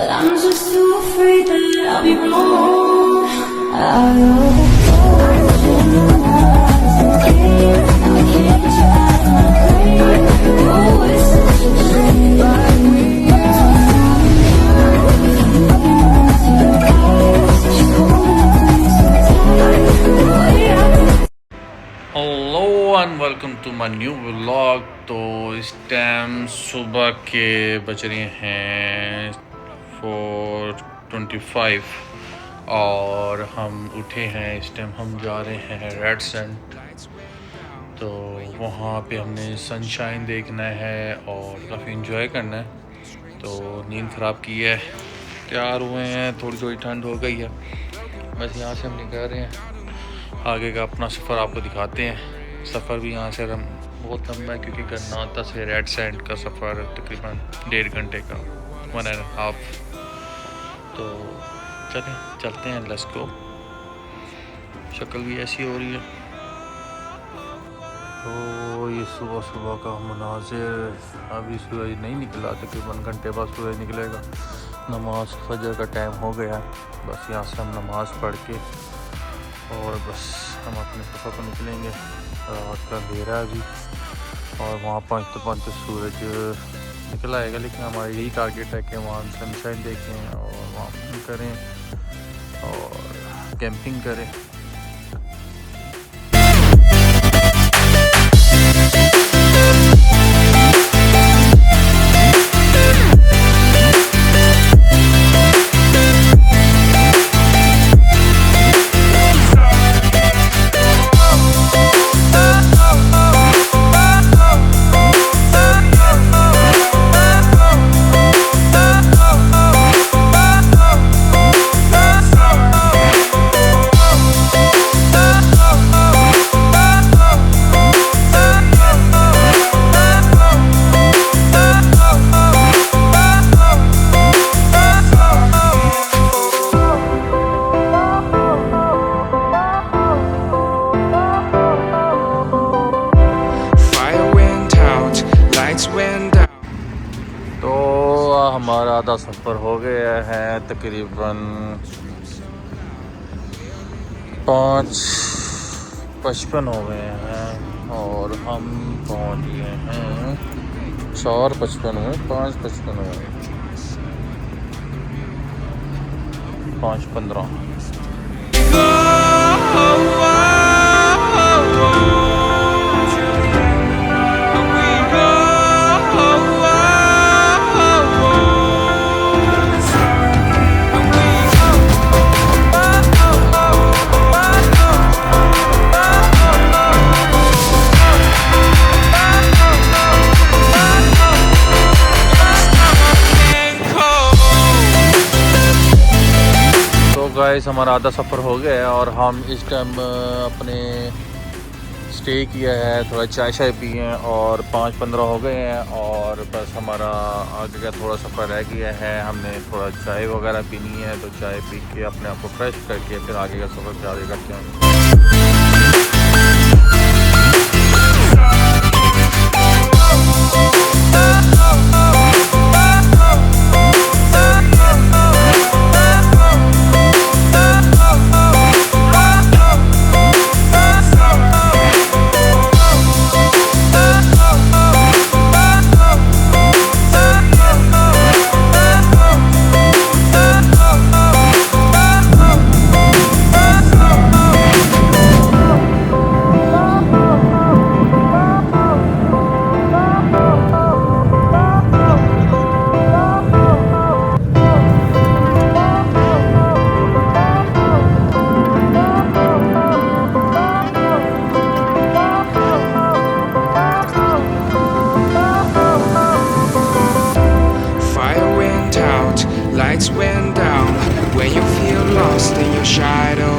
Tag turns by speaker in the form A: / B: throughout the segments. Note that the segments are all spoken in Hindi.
A: but I'm just too afraid that I'll be wrong. Out of the ocean, now I can't get you out of my brain. Oh, it's such a shame.
B: Hello and welcome to my new vlog. तो इस टाइम सुबह के बज रहे हैं 4:25 और हम उठे हैं। इस टाइम हम जा रहे हैं रेड सैंड, तो वहाँ पे हमने सनशाइन देखना है और काफ़ी इन्जॉय करना है। तो नींद ख़राब की है, तैयार हुए हैं, थोड़ी थोड़ी ठंड हो गई है, बस यहाँ से हम निकल रहे हैं। आगे का अपना सफ़र आपको दिखाते हैं। सफ़र भी यहाँ से बहुत लंबा है क्योंकि गरनाता से रेड सैंड का सफ़र तकरीबन 1.5 घंटे का, 1.5। तो चलते हैं, लेट्स गो। शक्ल भी ऐसी हो रही है। तो ये सुबह सुबह का मनाजिर, अभी सूरज नहीं निकला, तकरीबन घंटे बाद सूरज निकलेगा। नमाज फजर का टाइम हो गया, बस यहाँ से हम नमाज़ पढ़ के और बस हम अपने सफ़र पर निकलेंगे। रात का अंधेरा है अभी और वहाँ पहुँचते सूरज निकल आएगा, लेकिन हमारा यही टारगेट है कि वहाँ सनशाइन देखें और वहाँ करें और कैंपिंग करें। तो हमारा आधा सफ़र हो गया है, तकरीबन 5:55 हो गए हैं और हम पहुंच गए हैं 4:55 में, 5:55 में, 5:15। गाइस हमारा आधा सफ़र हो गया है और हम इस टाइम अपने स्टे किया है, थोड़ा चाय शाय पिए हैं और 5:15 हो गए हैं और बस हमारा आगे का थोड़ा सफ़र रह गया है। हमने थोड़ा चाय वगैरह पीनी है, तो चाय पी के अपने आप को फ्रेश करके फिर आगे का सफ़र जारी करते हैं।
C: Lights went down when you feel lost in your shadow.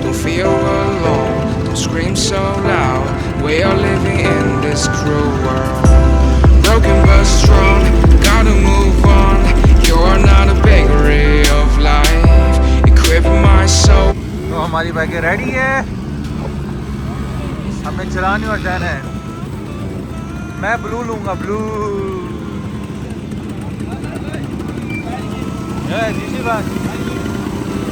C: Don't feel alone, don't scream so loud. We are living in this cruel world. Broken but strong, gotta move on. You're not a bakery of life. Equip my soul.
B: तो हमारी बाइकें रेडी है, हमें चलाने और जाना है। मैं ब्लू लूँगा, blue.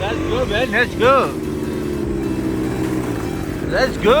B: Let's go man, let's go. Let's go.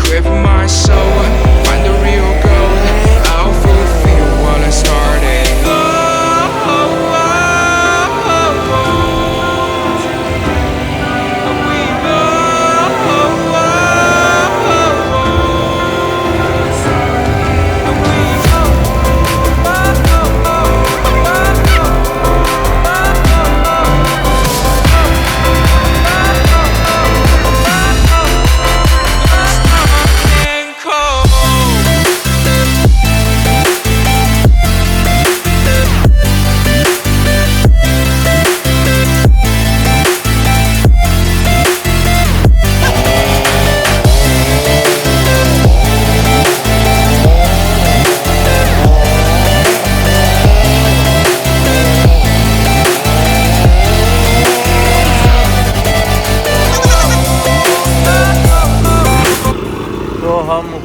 C: Crave my soul, find the real gold. I'll fulfill what I started.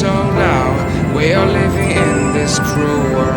C: so loud. We are living in this cruel world.